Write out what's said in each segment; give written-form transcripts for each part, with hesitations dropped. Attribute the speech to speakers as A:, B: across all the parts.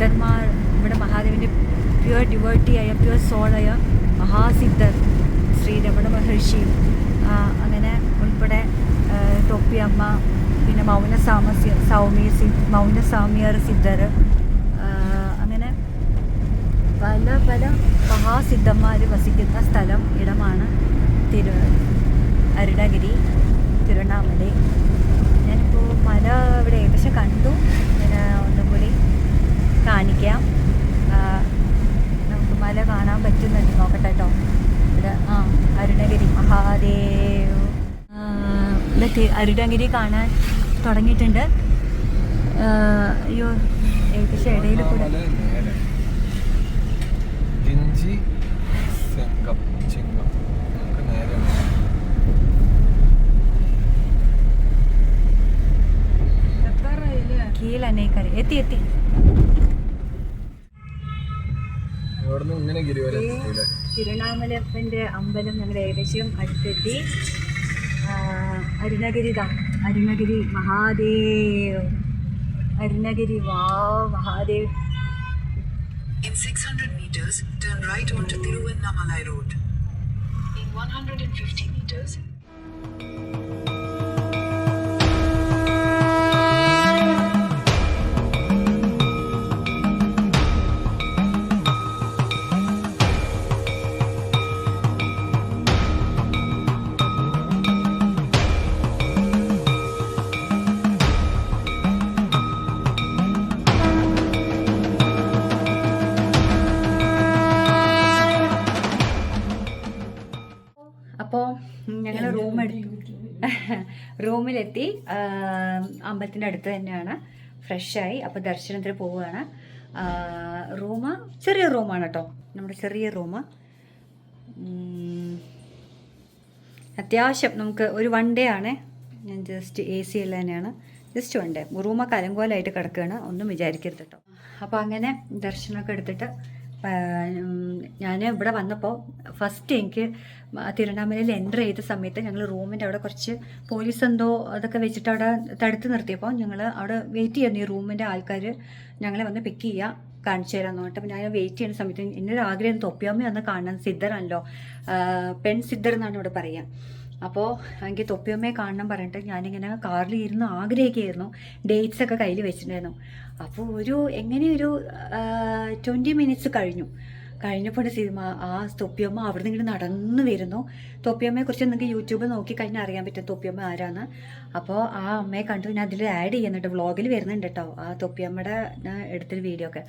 A: സിദ്ധന്മാർ, ഇവിടെ മഹാദേവൻ്റെ pure ഡിവേർട്ടിയായ pure സോളായ മഹാസിദ്ധർ Shri Ramana Maharshi, അങ്ങനെ ഉൾപ്പെടെ തൊപ്പിയമ്മ, പിന്നെ മൗനസാമ്യർ സിദ്ധർ, അങ്ങനെ പല പല മഹാസിദ്ധന്മാർ വസിക്കുന്ന സ്ഥലം ഇടമാണ് അരുണഗിരി, തിരുവണ്ണാമലൈ. ഞാനിപ്പോൾ മല ഇവിടെ ഏകദേശം കണ്ടു. ഞാൻ ഒന്നും കൂടി കാണിക്കാം. നമുക്ക് മല കാണാൻ പറ്റുന്നുണ്ട്, നോക്കട്ടെ കേട്ടോ. ഇവിടെ അരുണഗിരി മഹാദേവ്, ഇവിടെ അരുണഗിരി കാണാൻ തുടങ്ങിയിട്ടുണ്ട്. അയ്യോ, ഏകദേശം ഇടയിൽ കൂടെ കീഴനേക്കര എത്തി. തിരുവണ്ണാമലപ്പൻ്റെ അമ്പലം ഞങ്ങൾ ഏകദേശം അടുത്തെത്തി. Arunagiri Mahadev, Arunagiri Mahadev.
B: In 600 meters, turn right onto Thiruvannamalai Road. In 150 meters.
A: അപ്പോൾ ഞങ്ങൾ റൂമിലെത്തി. അമ്പലത്തിൻ്റെ അടുത്ത് തന്നെയാണ്. ഫ്രഷായി. അപ്പോൾ ദർശനത്തിന് പോവുകയാണ്. ചെറിയ റൂമാണ് കേട്ടോ, നമ്മുടെ ചെറിയ റൂം. അത്യാവശ്യം നമുക്ക് ഒരു വൺ ഡേ ആണ്. ഞാൻ ജസ്റ്റ് AC ഉള്ള തന്നെയാണ്. Just one day. റൂമൊക്കെ അലങ്കോലമായിട്ട് കിടക്കുകയാണ്, ഒന്നും വിചാരിക്കരുത് കേട്ടോ. അപ്പോൾ അങ്ങനെ ദർശനമൊക്കെ എടുത്തിട്ട് ഞാൻ ഇവിടെ വന്നപ്പോൾ ഫസ്റ്റ് എനിക്ക് തിരുവണ്ണാമലയിൽ എൻ്റർ ചെയ്ത സമയത്ത് ഞങ്ങൾ റൂമിൻ്റെ അവിടെ കുറച്ച് പോലീസ് എന്തോ അതൊക്കെ വെച്ചിട്ട് അവിടെ തടുത്ത് നിർത്തിയപ്പോൾ ഞങ്ങൾ അവിടെ വെയിറ്റ് ചെയ്യുന്നു. ഈ റൂമിൻ്റെ ആൾക്കാർ ഞങ്ങളെ വന്ന് പിക്ക് ചെയ്യുക, കാണിച്ചു തരാമെന്ന് പറഞ്ഞിട്ട്. അപ്പോൾ ഞാൻ വെയിറ്റ് ചെയ്യുന്ന സമയത്ത് എൻ്റെ ഒരു ആഗ്രഹം തൊപ്പിയമ്മ ഒന്ന് കാണണം. സിദ്ധറാണല്ലോ, പെൺ സിദ്ധർ എന്നാണ് ഇവിടെ പറയുക. അപ്പോൾ എനിക്ക് തൊപ്പിയമ്മയെ കാണണം പറഞ്ഞിട്ട് ഞാനിങ്ങനെ കാറിൽ ഇരുന്ന് ആഗ്രഹിക്കുകയായിരുന്നു. ഡേറ്റ്സൊക്കെ കയ്യിൽ വെച്ചിട്ടുണ്ടായിരുന്നു. അപ്പോൾ എങ്ങനെയൊരു 20 മിനിറ്റ്സ് കഴിഞ്ഞപ്പോൾ ആ തൊപ്പിയമ്മ അവിടെ നിന്ന് ഇങ്ങനെ നടന്നു വരുന്നു. തൊപ്പിയമ്മയെക്കുറിച്ച് നിങ്ങൾക്ക് യൂട്യൂബിൽ നോക്കി കഴിഞ്ഞാൽ അറിയാൻ പറ്റും തൊപ്പിയമ്മ ആരാന്ന്. അപ്പോൾ ആ അമ്മയെ കണ്ടു. ഞാൻ അതിൽ ആഡ് ചെയ്യുന്നുണ്ട്, വ്ളോഗിൽ വരുന്നുണ്ട് കേട്ടോ ആ തൊപ്പിയമ്മയുടെ എടുത്തൊരു വീഡിയോ ഒക്കെ.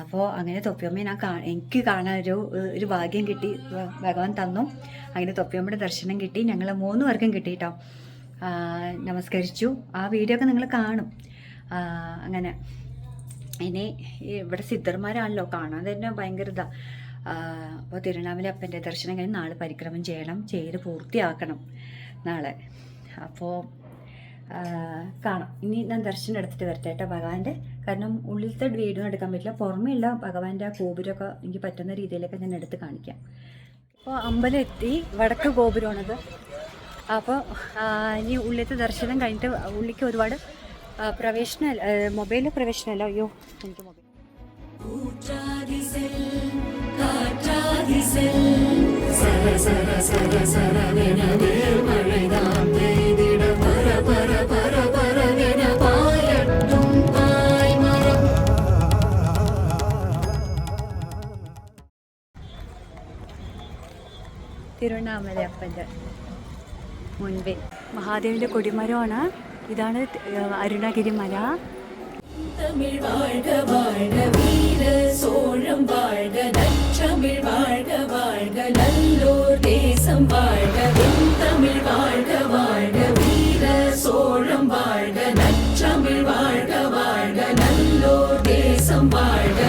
A: അപ്പോൾ അങ്ങനെ തൊപ്പിയമ്മയെ എനിക്ക് കാണാൻ ഒരു ഭാഗ്യം കിട്ടി, ഭഗവാൻ തന്നു. അങ്ങനെ തൊപ്പിയമ്മയുടെ ദർശനം കിട്ടി. ഞങ്ങൾ 3 പേർക്കും കിട്ടി കേട്ടോ. നമസ്കരിച്ചു. ആ വീഡിയോ ഒക്കെ നിങ്ങൾ കാണും. അങ്ങനെ ഇനി ഇവിടെ സിദ്ധർമാരാണല്ലോ, കാണാൻ തന്നെ ഭയങ്കര അപ്പോൾ തിരുവണ്ണാമല അപ്പൻ്റെ ദർശനം കഴിഞ്ഞ് നാളെ പരിക്രമം ചെയ്ത് പൂർത്തിയാക്കണം നാളെ. അപ്പോൾ കാണാം. ഇനി ഞാൻ ദർശനം എടുത്തിട്ട് വരട്ടെ കേട്ടോ ഭഗവാന്റെ. കാരണം ഉള്ളിലത്തെ വീഡിയോ എടുക്കാൻ പറ്റില്ല, പുറമേയുള്ള ഭഗവാന്റെ ആ ഗോപുരമൊക്കെ എനിക്ക് പറ്റുന്ന രീതിയിലൊക്കെ ഞാൻ എടുത്ത് കാണിക്കാം. അപ്പോൾ അമ്പലം എത്തി, വടക്ക് ഗോപുരമാണത്. അപ്പോൾ ഇനി ഉള്ളിലത്തെ ദർശനം കഴിഞ്ഞിട്ട് ഉള്ളിലേക്ക് ഒരുപാട് മൊബൈലിൽ പ്രവേശനമല്ല. അയ്യോ, എനിക്ക് മൊബൈൽ തിരുവണ്ണാമല അപ്പൻ്റെ മുൻപേ മഹാദേവിൻ്റെ കൊടിമരമാണ്. ഇതാണ് അരുണഗിരി മല. തമിഴ് വാഴ്ക വാഴ്ക വീര സോഴം വാഴ്ക നற்றமிழ் വാഴ്ക വാഴ്ക നല്ലൂർ ദേശം വാഴ്ക തമിഴ് വാഴ്ക വാഴ്ക വീര സോഴം വാഴ്ക നற்றமிழ் വാഴ്ക വാഴ്ക നല്ലൂർ ദേശം വാഴ്ക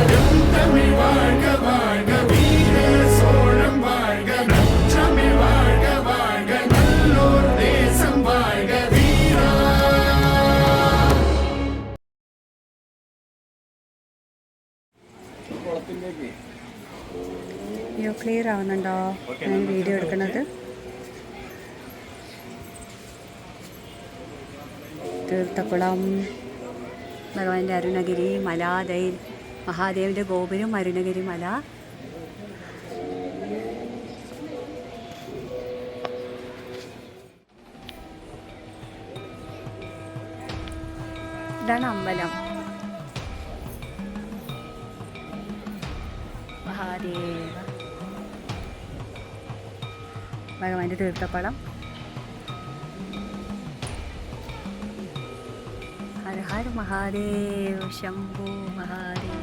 A: തമിഴ് വാഴ്ക വാഴ്ക വീര സോഴം വാഴ്ക നற்றமிழ் വാഴ്ക വാഴ്ക നല്ലൂർ ദേശം വാഴ്ക ക്ലിയർ ആവുന്നുണ്ടോ ഞാൻ വീഡിയോ എടുക്കുന്നത്? തീർത്ഥക്കുളം, ഭഗവാന്റെ അരുണഗിരി, മലാദൈ മഹാദേവന്റെ ഗോപുരം, അരുണഗിരി മല. ഇതാണ് അമ്പലം. മഹാദേവ ഭഗവാന്റെ തീർത്ഥപ്പളം. ഹര ഹര മഹാദേവ്, ശംഭോ മഹാദേവ്.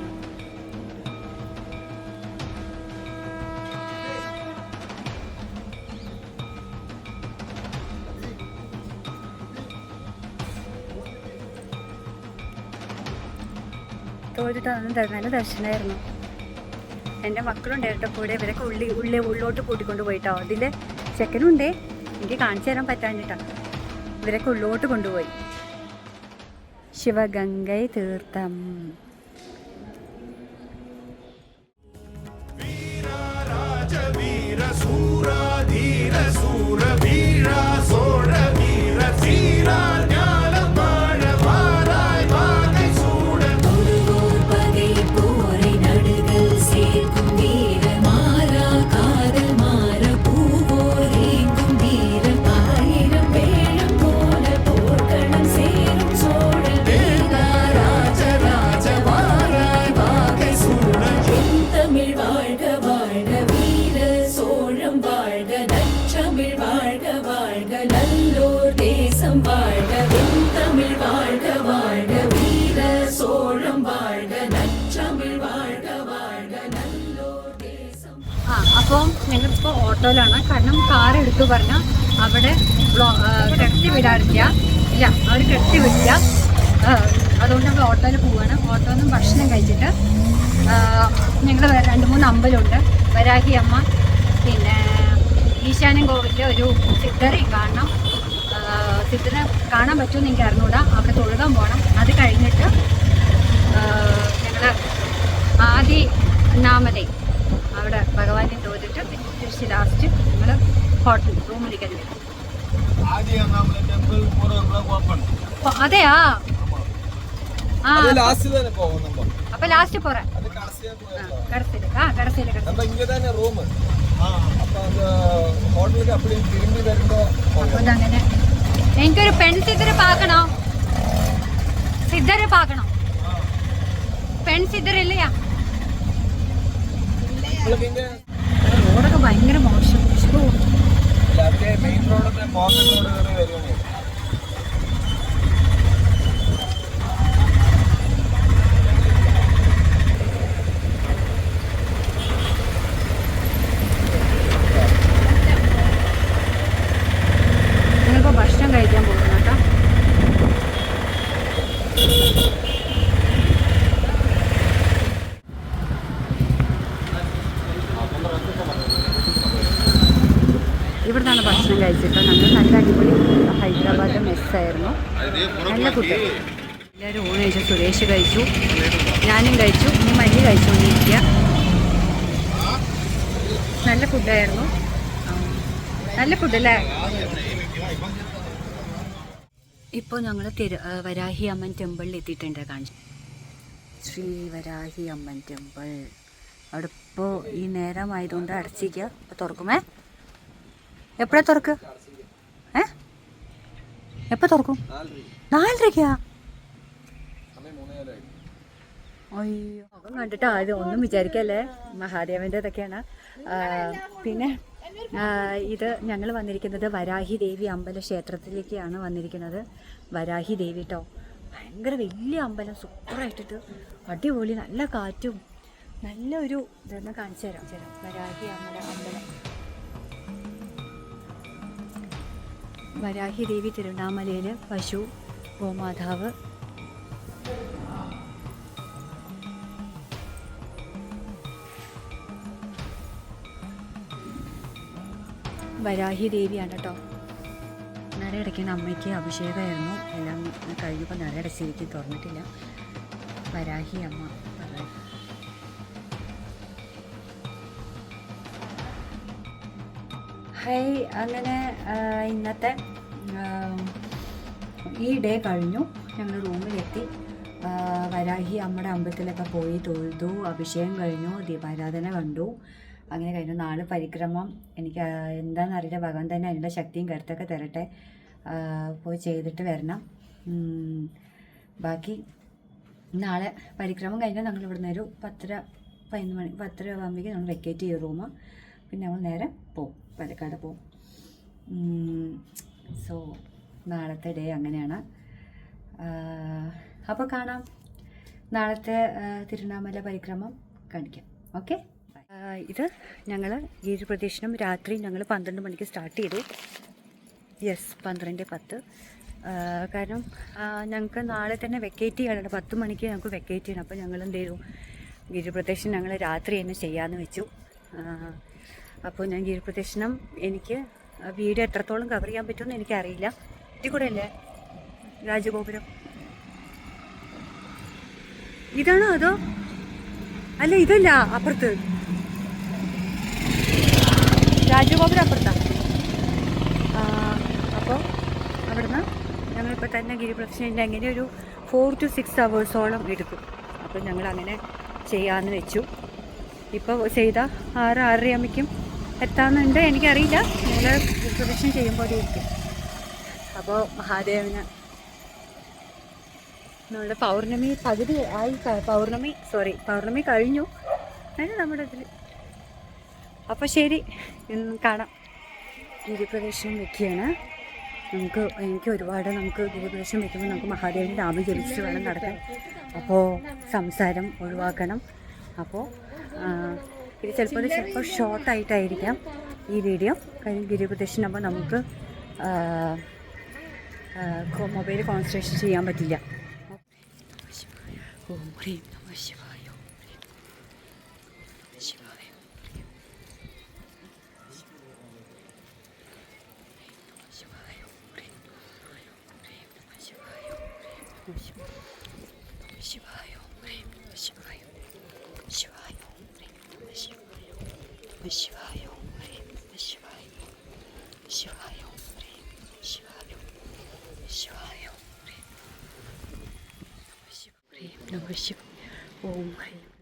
A: തൊഴുതിട്ട് നല്ല ദർശനമായിരുന്നു. എൻ്റെ മക്കളുണ്ടായിട്ട് കൂടെ, ഇവരൊക്കെ ഉള്ളോട്ട് കൂട്ടിക്കൊണ്ട് പോയിട്ടോ. അതിൽ ചെക്കനുണ്ടേ, എനിക്ക് കാണിച്ചു തരാൻ പറ്റാഞ്ഞിട്ടാണ്. ഇവരൊക്കെ ഉള്ളോട്ട് കൊണ്ടുപോയി. ശിവഗംഗൈ തീർത്ഥം. അപ്പോൾ ഞങ്ങളിപ്പോൾ ഓട്ടോയിലാണ്. കാരണം കാർ എടുത്തു പറഞ്ഞാൽ അവിടെ കിടത്തി വിടാറില്ല. ഇല്ല, അവർ കിടത്തി വിടില്ല. അതുകൊണ്ട് നമ്മൾ ഓട്ടോയിൽ പോവുകയാണ്. ഓട്ടോയിൽ നിന്നും ഭക്ഷണം കഴിച്ചിട്ട് ഞങ്ങൾ 2-3 അമ്പലമുണ്ട്. വരാഹി അമ്മ, പിന്നെ ഈശാന്യം കോവിലിൻ്റെ ഒരു സിദ്ധരെ കാണണം. സിദ്ധനെ കാണാൻ പറ്റുമെന്ന് എനിക്ക് അറിഞ്ഞൂടാ. അവിടെ തൊഴുകാൻ പോകണം. അത് കഴിഞ്ഞിട്ട് ഞങ്ങൾ ആദിനാമതേ അവിടെ ഭഗവാനെ തോന്നിട്ട് തിരിച്ച് ലാസ്റ്റ് ഞങ്ങൾ ഹോട്ടൽ റൂമിലേക്ക് വരും. അതെയാ? അപ്പൊ ലാസ്റ്റ് പോറേ അങ്ങനെ. എനിക്കൊരു പെൺ സിദ്ധരെ പാക്കണോ? സിദ്ധരെ പാക്കണം. പെൺ സിദ്ധരല്ലയാ? റോഡൊക്കെ ഭയങ്കര മോശം. ഞങ്ങളിപ്പോൾ ഭക്ഷണം കഴിക്കാൻ പോകുന്നു കേട്ടോ. ഇവിടുന്നാണ് ഭക്ഷണം കഴിച്ചിട്ട്. ഞങ്ങൾ നല്ല അടിപൊളി ഹൈദരാബാദ് മെസ്സായിരുന്നു. നല്ല ഫുഡ്. എല്ലാവരും ഊണ് കഴിച്ചു. സുരേഷ് കഴിച്ചു, ഞാനും കഴിച്ചു, ഇനി മല്ലി കഴിച്ചുകൊണ്ടിരിക്കുക. നല്ല ഫുഡായിരുന്നു. നല്ല ഫുഡല്ലേ? ഇപ്പോൾ ഞങ്ങൾ വരാഹി അമ്മൻ ടെമ്പിളിൽ എത്തിയിട്ടുണ്ട്. കാണിച്ചു ശ്രീ വരാഹി അമ്മൻ ടെമ്പിൾ. അവിടെ ഇപ്പോൾ ഈ നേരമായതുകൊണ്ട് അടച്ചിരിക്കുക. അപ്പോൾ തുറക്കുമേ? എപ്പോഴാ തുറക്ക്? എപ്പോൾ തുറക്കും? 4:30. അയ്യോ, അപ്പം കണ്ടിട്ട് ആദ്യം ഒന്നും വിചാരിക്കല്ലേ, മഹാദേവൻ്റെ ഇതൊക്കെയാണ്. പിന്നെ ഇത് ഞങ്ങൾ വന്നിരിക്കുന്നത് വരാഹി ദേവി അമ്പല ക്ഷേത്രത്തിലേക്കാണ് വന്നിരിക്കുന്നത്. വരാഹി ദേവി കേട്ടോ, ഭയങ്കര വലിയ അമ്പലം, സൂപ്പറായിട്ടിട്ട് അടിപൊളി, നല്ല കാറ്റും നല്ലൊരു ഇതൊന്ന് കാണിച്ചു തരാം. വരാഹി അമ്പലം. വരാഹി ദേവി തിരുവണ്ണാമലയിൽ പശു ഗോമാതാവ്. വരാഹി ദേവിയാണ് കേട്ടോ. നടയടയ്ക്കുന്ന അമ്മയ്ക്ക് അഭിഷേകമായിരുന്നു. എല്ലാം കഴിഞ്ഞപ്പോൾ നടയടച്ചിരിക്കും, തുറന്നിട്ടില്ല. വരാഹി അമ്മ പറഞ്ഞു. ഹായ്. അങ്ങനെ ഇന്നത്തെ ഈ ഡേ കഴിഞ്ഞു. ഞങ്ങൾ റൂമിലെത്തി. വരാഹി അമ്മയുടെ അമ്പലത്തിലൊക്കെ പോയി തൊഴുതു, അഭിഷേകം കഴിഞ്ഞു, ദീപാരാധന കണ്ടു. അങ്ങനെ കഴിഞ്ഞു. നാളെ പരിക്രമം. എനിക്ക് എന്താണെന്നറിയില്ല, ഭഗവാൻ തന്നെ അതിനുള്ള ശക്തിയും കരുത്തൊക്കെ തരട്ടെ. പോയി ചെയ്തിട്ട് വരണം. ബാക്കി നാളെ പരിക്രമം കഴിഞ്ഞാൽ ഞങ്ങൾ ഇവിടുന്ന് ഒരു 10 ആകുമ്പോഴേക്കും നമ്മൾ വെക്കേറ്റ് ചെയ്യും റൂം. പിന്നെ നമ്മൾ നേരെ പോവും, പാലക്കാട് പോവും. സോ നാളത്തെ ഡേ അങ്ങനെയാണ്. അപ്പോൾ കാണാം, നാളത്തെ തിരുവണ്ണാമല പരിക്രമം കാണിക്കാം. ഓക്കെ. ഇത് ഞങ്ങൾ ഗിരിപ്രദക്ഷിണം രാത്രി ഞങ്ങൾ 12 മണിക്ക് സ്റ്റാർട്ട് ചെയ്തു. യെസ്, 12:10. കാരണം ഞങ്ങൾക്ക് നാളെ തന്നെ വെക്കേറ്റ് ചെയ്യാനുണ്ട്. 10 മണിക്ക് ഞങ്ങൾക്ക് വെക്കേറ്റ് ചെയ്യണം. അപ്പോൾ ഞങ്ങൾ എന്ത് ചെയ്തു, ഗിരിപ്രദക്ഷിണം ഞങ്ങൾ രാത്രി തന്നെ ചെയ്യാമെന്ന് വെച്ചു. അപ്പോൾ ഞാൻ ഗിരിപ്രദക്ഷിണം എനിക്ക് വീഡിയോ എത്രത്തോളം കവർ ചെയ്യാൻ പറ്റുമെന്ന് എനിക്കറിയില്ല. ഇതിൽ കൂടെ അല്ലേ രാജഗോപുരം? ഇതാണോ അതോ അല്ല? ഇതല്ല, അപ്പുറത്ത് രാജഗോപുരം അപ്പുറത്താണ്. അപ്പോൾ അവിടുന്ന് ഞങ്ങളിപ്പോൾ തന്നെ ഗിരിപ്രദക്ഷിണൻ്റെ അങ്ങനെ ഒരു 4 to 6 hours എടുക്കും. അപ്പോൾ ഞങ്ങൾ അങ്ങനെ ചെയ്യാമെന്ന് വെച്ചു. ഇപ്പോൾ ചെയ്താൽ 6-6:30 ആകുമ്പോഴേക്കും എത്താമെന്നുണ്ട്. എനിക്കറിയില്ല, ഞങ്ങൾ ഗിരിപ്രദക്ഷിണം ചെയ്യുമ്പോൾ ഇരിക്കും. അപ്പോൾ മഹാദേവന് നമ്മുടെ പൗർണമി പകുതി ആയി. പൗർണമി കഴിഞ്ഞു. അതിന് നമ്മുടെ ഇതിൽ. അപ്പോൾ ശരി, കാണാം. ഗിരിപ്രദക്ഷിണം വെക്കുകയാണ്. എനിക്ക് ഒരുപാട് ഗിരിപ്രദക്ഷിണം വെക്കുമ്പോൾ നമുക്ക് മഹാദേവൻ്റെ നാമം ജപിച്ചിട്ട് വേണം നടക്കാൻ. അപ്പോൾ സംസാരം ഒഴിവാക്കണം. അപ്പോൾ ഇത് ചിലപ്പോൾ ഷോർട്ടായിട്ടായിരിക്കാം ഈ വീഡിയോ. കാര്യം ഗിരിപ്രദക്ഷിണം ആകുമ്പോൾ നമുക്ക് മൊബൈൽ കോൺസെൻട്രേഷൻ ചെയ്യാൻ പറ്റില്ല. ഓം ഹ്രീം നമഃ ശിവായ.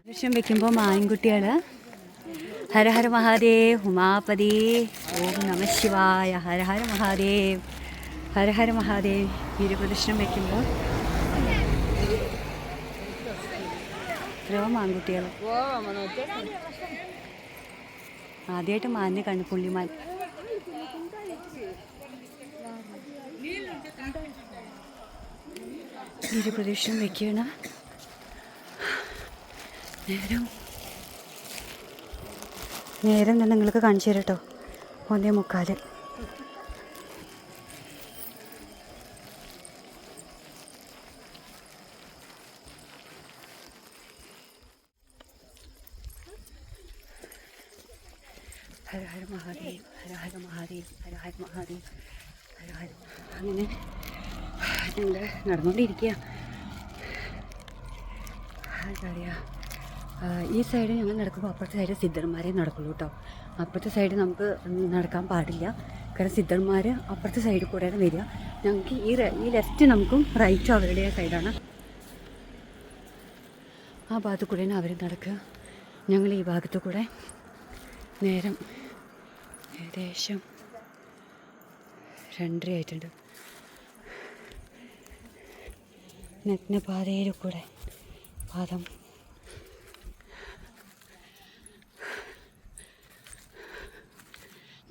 A: ദർശനം വെക്കുമ്പോൾ മാൻകുട്ടികൾ ഹര ഹര മഹാദേവ്, ഉമാപതി, ഓം നമ ശിവായ, ഹര ഹര മഹാദേവ്, ഹര ഹര മഹാദേവ്. ഗിരിപ്രദക്ഷിണം വെക്കുമ്പോൾ എത്രയോ മാൻകുട്ടികൾ. ആദ്യമായിട്ട് മാനിനെ കണ്ടു, പുള്ളിമാൻ. ഗിരിപ്രദക്ഷിണം വെക്കുകയാണ്. നേരം ഞാൻ നിങ്ങൾക്ക് കാണിച്ചു തരാം കേട്ടോ. 1:45. ഹര ഹര മഹാദേവ്, ഹര ഹര മഹാദേവ്, ഹര ഹര മഹാദേവ്, ഹര ഹര. അങ്ങനെ ഞങ്ങൾ നടന്നുകൊണ്ടിരിക്കുക. എന്താ പറയുക, ഈ സൈഡ് ഞങ്ങൾ നടക്കുമ്പോൾ അപ്പുറത്തെ സൈഡ് സിദ്ധന്മാരെ നടക്കുള്ളൂ കേട്ടോ. അപ്പുറത്തെ സൈഡ് നമുക്ക് നടക്കാൻ പാടില്ല. കാരണം സിദ്ധന്മാർ അപ്പുറത്തെ സൈഡിൽ കൂടെയാണ് വരിക. ഞങ്ങൾക്ക് ഈ ലെഫ്റ്റ് നമുക്കും റൈറ്റും അവരുടെ സൈഡാണ്. ആ ഭാഗത്തു കൂടെയാണ് അവർ നടക്കുക. ഞങ്ങൾ ഈ ഭാഗത്തു കൂടെ. നേരം ഏകദേശം 2:30 ആയിട്ടുണ്ട്. നഗ്നപാതയിൽ കൂടെ പാദം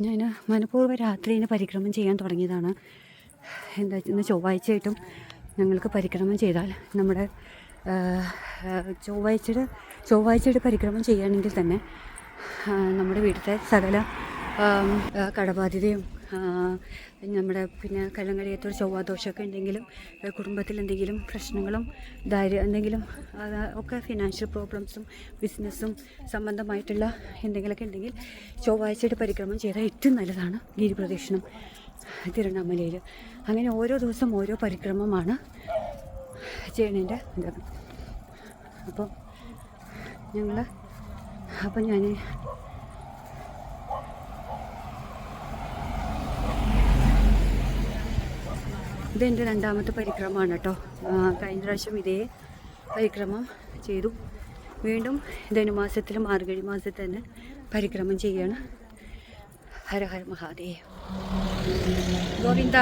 A: ഞാൻ മനഃപൂർവ്വം രാത്രിയിൽ പരിക്രമം ചെയ്യാൻ തുടങ്ങിയതാണ്. എന്താ ഇന്ന് ചൊവ്വാഴ്ചയായിട്ടും ഞങ്ങൾക്ക് പരിക്രമം ചെയ്താൽ നമ്മുടെ ചൊവ്വാഴ്ചയുടെ പരിക്രമം ചെയ്യുകയാണെങ്കിൽ തന്നെ നമ്മുടെ വീട്ടിലെ സകല കടബാധ്യതയും നമ്മുടെ പിന്നെ കല്ലങ്കടിയത്തൊരു ചൊവ്വാദോഷമൊക്കെ ഉണ്ടെങ്കിലും കുടുംബത്തിൽ എന്തെങ്കിലും പ്രശ്നങ്ങളും എന്തെങ്കിലും ഒക്കെ ഫിനാൻഷ്യൽ പ്രോബ്ലംസും ബിസിനസ്സും സംബന്ധമായിട്ടുള്ള എന്തെങ്കിലുമൊക്കെ ഉണ്ടെങ്കിൽ ചൊവ്വാഴ്ചയുടെ പരിക്രമം ചെയ്താൽ ഏറ്റവും നല്ലതാണ് ഗിരിപ്രദക്ഷിണം തിരുവണ്ണാമലയിൽ. അങ്ങനെ ഓരോ ദിവസം ഓരോ പരിക്രമമാണ് ചെയ്യണതിൻ്റെ ഇതാണ്. അപ്പോൾ ഞാൻ ഇതെൻ്റെ 2ാമത്തെ പരിക്രമമാണ് കേട്ടോ. കഴിഞ്ഞ പ്രാവശ്യം ഇതേ പരിക്രമം ചെയ്തു. വീണ്ടും ധനുമാസത്തിൽ മാർഗഴി മാസത്തിൽ തന്നെ പരിക്രമം ചെയ്യാണ്. ഹര ഹര മഹാദേവ് ഗോവിന്ദ.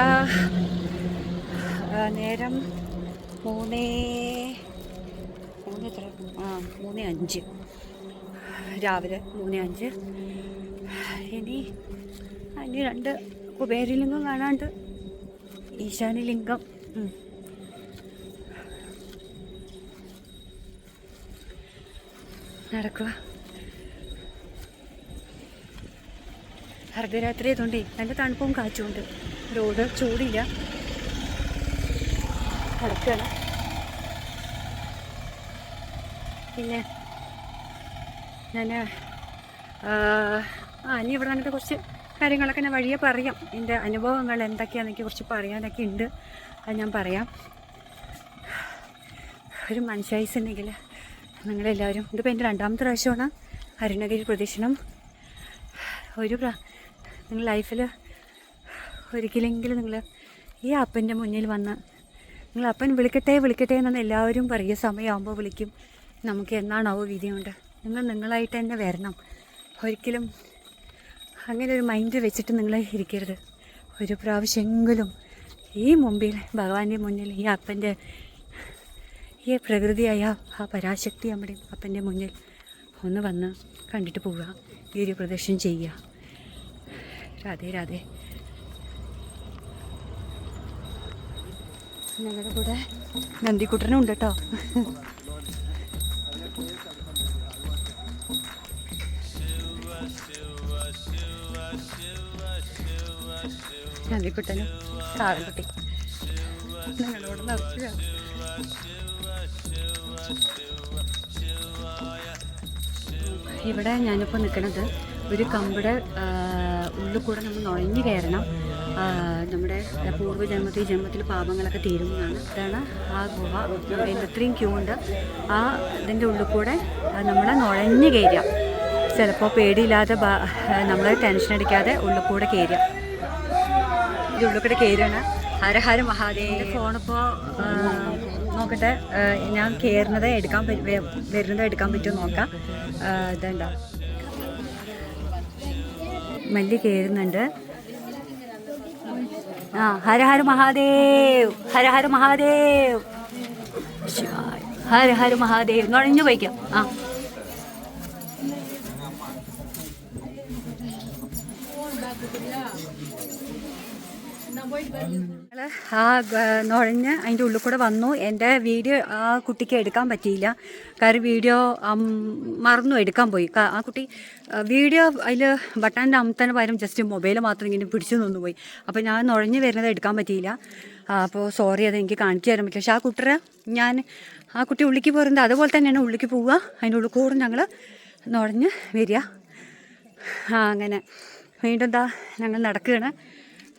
A: നേരം 3:05 രാവിലെ 3:05. ഇനി 2 കുബേരലിംഗം കാണാണ്ട്, ഈശാന്യലിംഗം. നടക്കുക. അർദ്ധരാത്രി ആയതുകൊണ്ടേ നല്ല തണുപ്പും കാറ്റുമുണ്ട്. റോഡ് ചൂടില്ല. നടക്കുകയാണ്. പിന്നെ ഞാൻ ഇനി ഇവിടെ വന്നിട്ട് കുറച്ച് കാര്യങ്ങളൊക്കെ ഞാൻ വഴിയെ പറയാം. എൻ്റെ അനുഭവങ്ങൾ എന്തൊക്കെയാണെന്ന് എനിക്ക് കുറച്ച് പറയാനൊക്കെ ഉണ്ട്. അത് ഞാൻ പറയാം. ഒരു മനുഷ്യായുസുണ്ടെങ്കിൽ നിങ്ങളെല്ലാവരും, ഇതിപ്പോൾ എൻ്റെ 2ാമത്തെ പ്രാവശ്യമാണ് അരുണഗിരി പ്രദക്ഷിണം. നിങ്ങൾ ലൈഫിൽ ഒരിക്കലെങ്കിലും നിങ്ങൾ ഈ അപ്പൻ്റെ മുന്നിൽ വന്ന് നിങ്ങൾ അപ്പൻ വിളിക്കട്ടെ എന്നാണ് എല്ലാവരും പറയുക. സമയമാകുമ്പോൾ വിളിക്കും. നമുക്ക് എന്നാണാവോ വിധിയുണ്ട്. നിങ്ങളായിട്ട് തന്നെ വരണം. ഒരിക്കലും അങ്ങനെ ഒരു മൈൻഡ് വെച്ചിട്ട് നിങ്ങൾ ഇരിക്കരുത്. ഒരു പ്രാവശ്യമെങ്കിലും ഈ മുമ്പിൽ ഭഗവാന്റെ മുന്നിൽ ഈ അപ്പൻ്റെ ഈ പ്രകൃതിയായ ആ പരാശക്തി നമ്മുടെ അപ്പൻ്റെ മുന്നിൽ ഒന്ന് വന്ന് കണ്ടിട്ട് പോവുക. ഗിരി പ്രദക്ഷിണം ചെയ്യുക. രാധേ രാധേ. ഞങ്ങളുടെ കൂടെ നന്ദിക്കുട്ടനും ഉണ്ട് കേട്ടോ. നന്ദിക്കുട്ടനും കാളൻകുട്ടി ഞങ്ങളോട് നടക്കുക. ഇവിടെ ഞാനിപ്പോൾ നിൽക്കുന്നത് ഒരു കമ്പിടെ ഉള്ളിൽ കൂടെ നമ്മൾ നുഴഞ്ഞു കയറണം. നമ്മുടെ പൂർവ്വജന്മത്തിൽ ജന്മത്തിൽ പാപങ്ങളൊക്കെ തീരുന്നതാണ്. ഇതാണ് ആ ഗുഹ. നമ്മുടെ ഇത്രയും ക്യൂ ഉണ്ട്. ഇതിൻ്റെ ഉള്ളിൽ കൂടെ നമ്മൾ നുഴഞ്ഞു കയറുക. ചിലപ്പോൾ പേടിയില്ലാതെ നമ്മൾ ടെൻഷൻ അടിക്കാതെ ഉള്ളിൽ കൂടെ കയറുക. ഇത് ഉള്ളിൽ കൂടെ കയറുകയാണ്. ഹര ഹര മഹാദേവ്. ഫോണിപ്പോൾ നോക്കട്ടെ, ഞാൻ കയറുന്നത് വരുന്നത് എടുക്കാൻ പറ്റുമോ നോക്കാം. ഇതുണ്ട മല്ലി കയറുന്നുണ്ട്. ഹര ഹര മഹാദേവ്, ഹര ഹര മഹാദേവ്, ഹര ഹര മഹാദേവ്. നുഴഞ്ഞു പോയിക്കാം. നുഴഞ്ഞ് അതിൻ്റെ ഉള്ളിൽ കൂടെ വന്നു. എൻ്റെ വീഡിയോ ആ കുട്ടിക്ക് എടുക്കാൻ പറ്റിയില്ല. കാരണം വീഡിയോ മറന്നു എടുക്കാൻ പോയി. ആ കുട്ടി വീഡിയോ അതിൽ ബട്ടൻ്റെ അമത്താൻ പകരം ജസ്റ്റ് മൊബൈൽ മാത്രം ഇങ്ങനെ പിടിച്ചു നിന്നുപോയി. അപ്പോൾ ഞാൻ നുഴഞ്ഞ് വരുന്നത് എടുക്കാൻ പറ്റിയില്ല. അപ്പോൾ സോറി, അത് എനിക്ക് കാണിച്ചു തരാൻ പറ്റില്ല. പക്ഷേ ആ കുട്ടി ഉള്ളിക്ക് പോരുന്നത് അതുപോലെ തന്നെയാണ് ഉള്ളിക്ക് പോവുക. അതിൻ്റെ ഉള്ളിൽ കൂടെ ഞങ്ങൾ നുഴഞ്ഞ് വരിക. അങ്ങനെ വീണ്ടും ഞങ്ങൾ നടക്കുകയാണ്.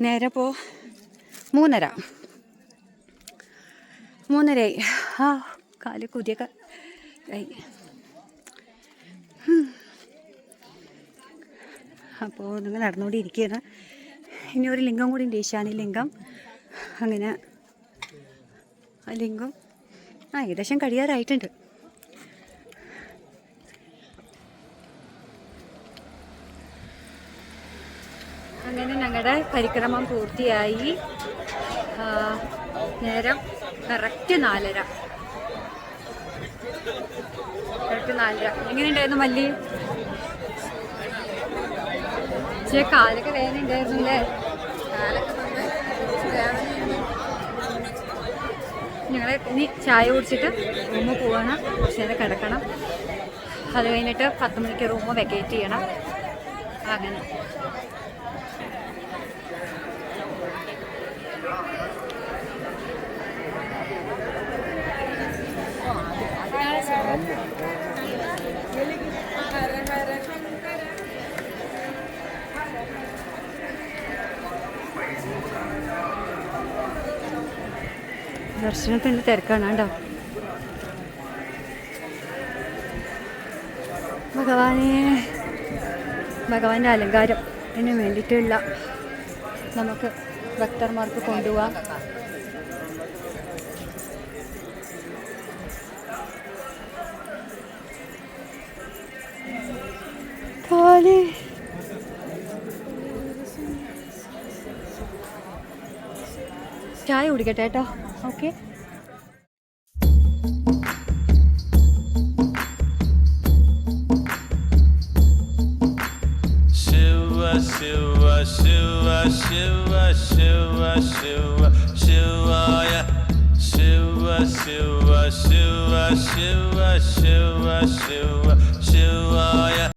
A: നേരെ 3:30 കാല് കുതിയൊക്കെ ആയി. അപ്പോൾ നിങ്ങൾ നടന്നുകൊണ്ടിരിക്കുകയാണ്. ഇനി ഒരു ലിംഗം കൂടി ഉണ്ട്, ഈശാനി ലിംഗം. അങ്ങനെ ആ ലിംഗം ഏകദേശം കഴിയാറായിട്ടുണ്ട്. അങ്ങനെ ഞങ്ങളുടെ പരിക്രമം പൂർത്തിയായി. നേരം കറക്റ്റ് 4:30. എങ്ങനെയുണ്ടായിരുന്നു മല്ലി? പക്ഷേ കാലൊക്കെ വേദന ഉണ്ടായിരുന്നു അല്ലേ? ഞങ്ങൾ ഇനി ചായ കുടിച്ചിട്ട് റൂമിൽ പോകണം. കുറച്ച് നേരം കിടക്കണം. അത് കഴിഞ്ഞിട്ട് 10 മണിക്ക് റൂം വെക്കേറ്റ് ചെയ്യണം. അങ്ങനെ ദർശനത്തിൻ്റെ തിരക്കാണ് കേട്ടോ. ഭഗവാന്റെ അലങ്കാരത്തിന് വേണ്ടിയിട്ടുള്ള നമുക്ക് ഭക്തന്മാർക്ക് കൊണ്ടുപോകാം. ചായ കുടിക്കട്ടെ കേട്ടോ. Okay.
C: Shiva, Shiva, Shiva, Shiva, Shiva, Shiva, Shivaya. Shiva, Shiva, Shiva, Shiva, Shiva, Shiva, Shivaya.